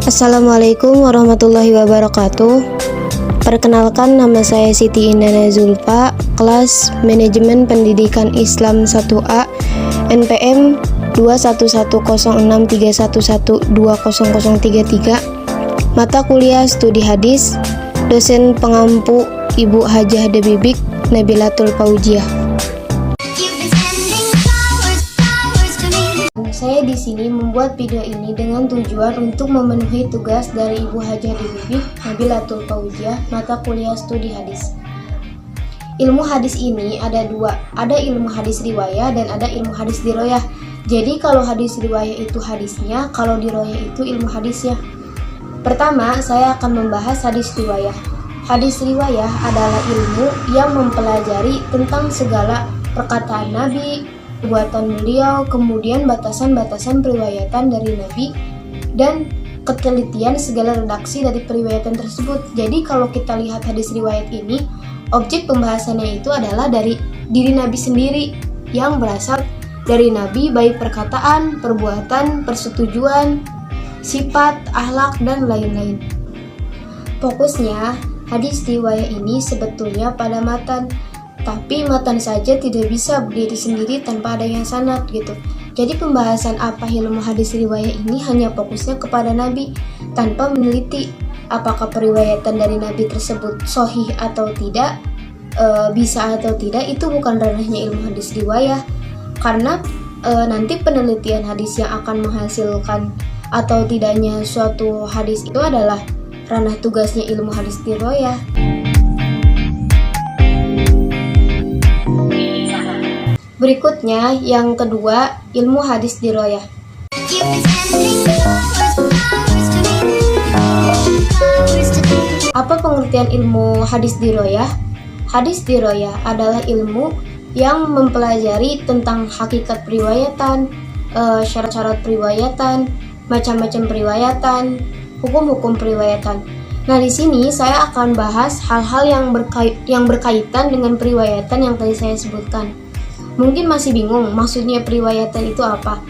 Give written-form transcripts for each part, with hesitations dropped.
Assalamualaikum warahmatullahi wabarakatuh. Perkenalkan, nama saya Siti Indana Zulfa, kelas Manajemen Pendidikan Islam 1A, NPM 21106311200033, mata kuliah studi hadis, dosen pengampu Ibu Hajah Debibik Nabilatul Fauziah. Saya di sini membuat video ini dengan tujuan untuk memenuhi tugas dari Ibu Hajah Debibik Nabilatul Fauziah, mata kuliah studi hadis. Ilmu hadis ini ada dua, ada ilmu hadis riwayah dan ada ilmu hadis diroyah. Jadi kalau hadis riwayah itu hadisnya, kalau diroyah itu ilmu hadisnya. Pertama, saya akan membahas hadis riwayah. Hadis riwayah adalah ilmu yang mempelajari tentang segala perkataan Nabi, perbuatan beliau, kemudian batasan-batasan periwayatan dari Nabi, dan ketelitian segala redaksi dari periwayatan tersebut. Jadi kalau kita lihat hadis riwayat ini, objek pembahasannya itu adalah dari diri Nabi sendiri, yang berasal dari Nabi, baik perkataan, perbuatan, persetujuan, sifat, akhlak, dan lain-lain. Fokusnya, hadis riwayah ini sebetulnya pada matan, tapi matan saja tidak bisa berdiri sendiri tanpa ada yang sanad gitu. Jadi pembahasan apa ilmu hadis riwayah ini hanya fokusnya kepada Nabi, tanpa meneliti apakah periwayatan dari Nabi tersebut sahih atau tidak, bisa atau tidak. Itu bukan ranahnya ilmu hadis riwayah, karena nanti penelitian hadis yang akan menghasilkan atau tidaknya suatu hadis itu adalah ranah tugasnya ilmu hadis riwayah. Berikutnya, yang kedua, ilmu hadis diroyah. Apa pengertian ilmu hadis diroyah? Hadis diroyah adalah ilmu yang mempelajari tentang hakikat periwayatan, syarat-syarat periwayatan, macam-macam periwayatan, hukum-hukum periwayatan. Nah, di sini saya akan bahas hal-hal yang berkaitan dengan periwayatan yang tadi saya sebutkan. Mungkin masih bingung maksudnya periwayatan itu apa?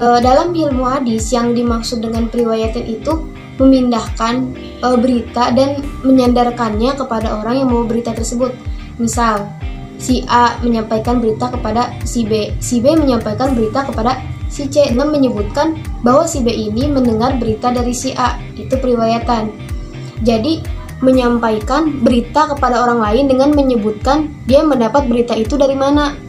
Dalam ilmu hadis, yang dimaksud dengan periwayatan itu memindahkan berita dan menyandarkannya kepada orang yang mau berita tersebut. Misal, si A menyampaikan berita kepada si B menyampaikan berita kepada si C, dan menyebutkan bahwa si B ini mendengar berita dari si A. Itu periwayatan. Jadi, menyampaikan berita kepada orang lain dengan menyebutkan dia mendapat berita itu dari mana.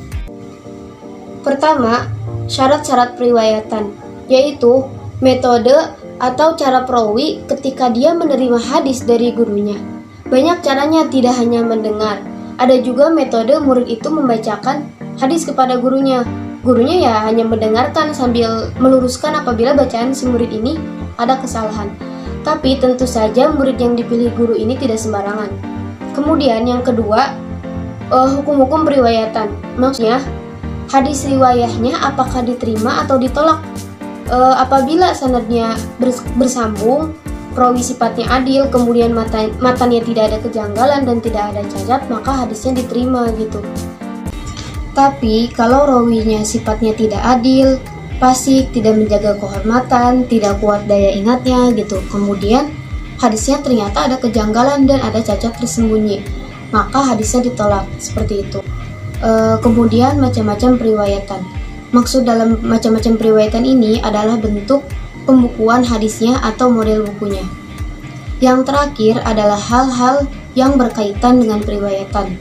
Pertama, syarat-syarat periwayatan, yaitu metode atau cara perawi ketika dia menerima hadis dari gurunya. Banyak caranya, tidak hanya mendengar. Ada juga metode murid itu membacakan hadis kepada gurunya. Gurunya ya hanya mendengarkan sambil meluruskan apabila bacaan si murid ini ada kesalahan. Tapi tentu saja murid yang dipilih guru ini tidak sembarangan. Kemudian yang kedua, hukum-hukum periwayatan. Maksudnya, hadis riwayahnya apakah diterima atau ditolak. Apabila sanadnya bersambung, perawi sifatnya adil, kemudian matannya tidak ada kejanggalan dan tidak ada cacat, maka hadisnya diterima gitu. Tapi kalau rawinya sifatnya tidak adil, fasik, tidak menjaga kehormatan, tidak kuat daya ingatnya gitu, kemudian hadisnya ternyata ada kejanggalan dan ada cacat tersembunyi, maka hadisnya ditolak. Seperti itu. Kemudian macam-macam periwayatan. Maksud dalam macam-macam periwayatan ini adalah bentuk pembukuan hadisnya atau model bukunya. Yang terakhir adalah hal-hal yang berkaitan dengan periwayatan.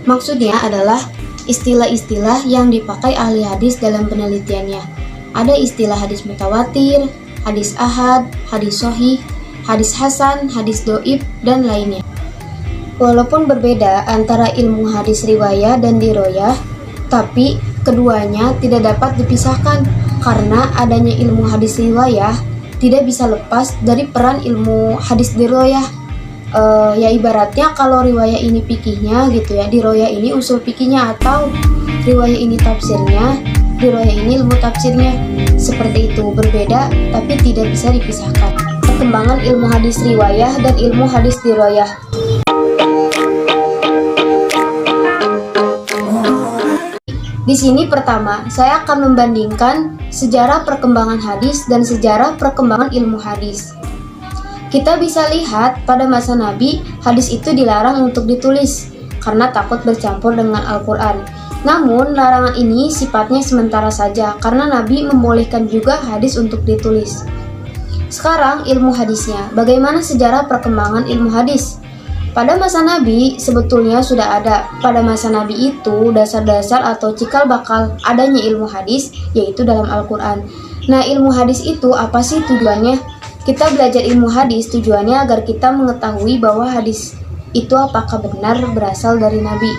Maksudnya adalah istilah-istilah yang dipakai ahli hadis dalam penelitiannya. Ada istilah hadis mutawatir, hadis ahad, hadis sahih, hadis hasan, hadis doib, dan lainnya. Walaupun berbeda antara ilmu hadis riwayah dan diroyah, tapi keduanya tidak dapat dipisahkan karena adanya ilmu hadis riwayah tidak bisa lepas dari peran ilmu hadis diroyah. Ya ibaratnya kalau riwayah ini fikihnya gitu ya, diroyah ini usul fikihnya, atau riwayah ini tafsirnya, diroyah ini ilmu tafsirnya. Seperti itu, berbeda tapi tidak bisa dipisahkan. Perkembangan ilmu hadis riwayah dan ilmu hadis diroyah. Di sini pertama, saya akan membandingkan sejarah perkembangan hadis dan sejarah perkembangan ilmu hadis. Kita bisa lihat pada masa Nabi, hadis itu dilarang untuk ditulis karena takut bercampur dengan Al-Quran. Namun, larangan ini sifatnya sementara saja karena Nabi membolehkan juga hadis untuk ditulis. Sekarang ilmu hadisnya. Bagaimana sejarah perkembangan ilmu hadis? Pada masa Nabi sebetulnya sudah ada. Pada masa Nabi itu dasar-dasar atau cikal bakal adanya ilmu hadis yaitu dalam Al-Quran. Nah, ilmu hadis itu apa sih tujuannya? Kita belajar ilmu hadis tujuannya agar kita mengetahui bahwa hadis itu apakah benar berasal dari Nabi.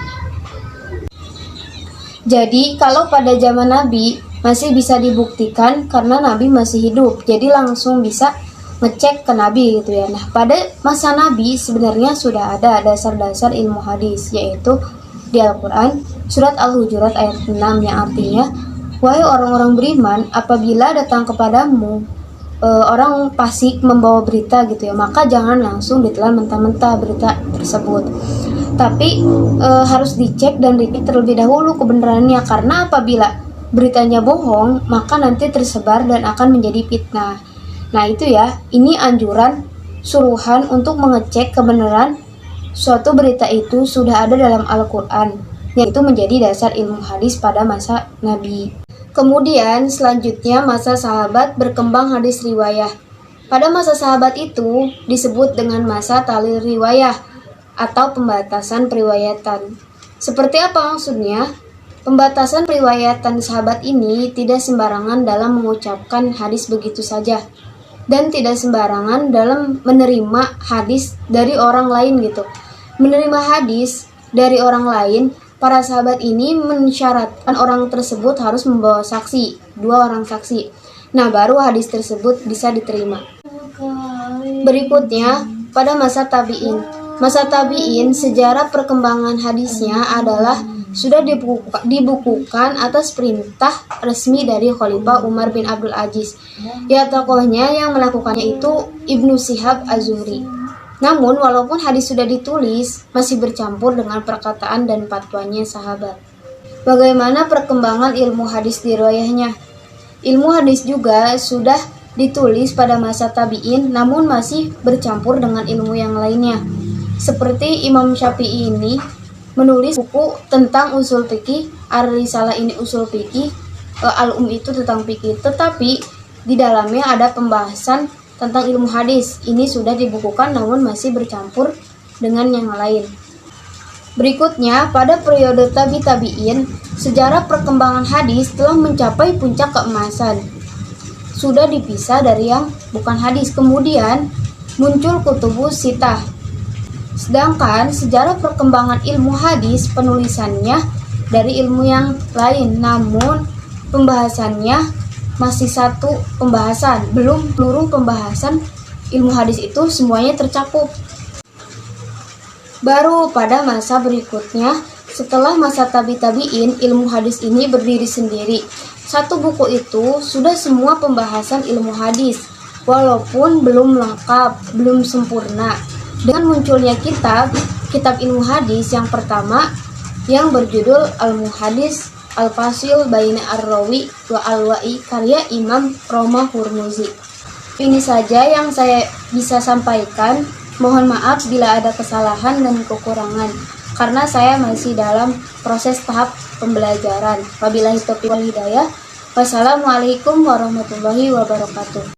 Jadi kalau pada zaman Nabi masih bisa dibuktikan karena Nabi masih hidup, jadi langsung bisa ngecek ke Nabi gitu ya. Nah, pada masa Nabi sebenarnya sudah ada dasar-dasar ilmu hadis, yaitu di Al-Quran surat Al-Hujurat ayat 6 yang artinya, wahai orang-orang beriman, apabila datang kepadamu orang fasik membawa berita gitu ya, maka jangan langsung ditelan mentah-mentah berita tersebut. Tapi harus dicek dan repeat terlebih dahulu kebenarannya, karena apabila beritanya bohong, maka nanti tersebar dan akan menjadi fitnah. Nah itu ya, ini anjuran suruhan untuk mengecek kebenaran suatu berita itu sudah ada dalam Al-Quran, yaitu menjadi dasar ilmu hadis pada masa Nabi. Kemudian selanjutnya masa sahabat berkembang hadis riwayah. Pada masa sahabat itu disebut dengan masa talil riwayah atau pembatasan periwayatan. Seperti apa maksudnya? Pembatasan periwayatan sahabat ini tidak sembarangan dalam mengucapkan hadis begitu saja, dan tidak sembarangan dalam menerima hadis dari orang lain gitu. Menerima hadis dari orang lain, para sahabat ini mensyaratkan orang tersebut harus membawa saksi, 2 orang saksi. Nah, baru hadis tersebut bisa diterima. Berikutnya, pada masa tabi'in. Masa tabi'in, sejarah perkembangan hadisnya adalah sudah dibukukan atas perintah resmi dari Khalifah Umar bin Abdul Aziz. Ya, tokohnya yang melakukannya itu Ibnu Syihab Az-Zuhri. Namun, walaupun hadis sudah ditulis, masih bercampur dengan perkataan dan fatwanya sahabat. Bagaimana perkembangan ilmu hadis di riwayahnya? Ilmu hadis juga sudah ditulis pada masa tabi'in, namun masih bercampur dengan ilmu yang lainnya. Seperti Imam Syafi'i ini menulis buku tentang usul fikih, Ar-Risalah ini usul fikih, Al-Um itu tentang fikih, tetapi di dalamnya ada pembahasan tentang ilmu hadis. Ini sudah dibukukan namun masih bercampur dengan yang lain. Berikutnya, pada periode tabi'in, sejarah perkembangan hadis telah mencapai puncak keemasan. Sudah dipisah dari yang bukan hadis. Kemudian muncul kutubus sitah. Sedangkan sejarah perkembangan ilmu hadis penulisannya dari ilmu yang lain, namun pembahasannya masih satu pembahasan, belum seluruh pembahasan ilmu hadis itu semuanya tercakup. Baru pada masa berikutnya, setelah masa tabi'in, ilmu hadis ini berdiri sendiri. Satu buku itu sudah semua pembahasan ilmu hadis, walaupun belum lengkap, belum sempurna. Dengan munculnya kitab ilmu hadis yang pertama yang berjudul Al-Muhadis Al-Fasil Baina Ar-Rawi wa Al-Wa'i karya Imam Roma Hurmuzi. Ini saja yang saya bisa sampaikan. Mohon maaf bila ada kesalahan dan kekurangan, karena saya masih dalam proses tahap pembelajaran. Wabillahi taufiq wal hidayah. Wassalamualaikum warahmatullahi wabarakatuh.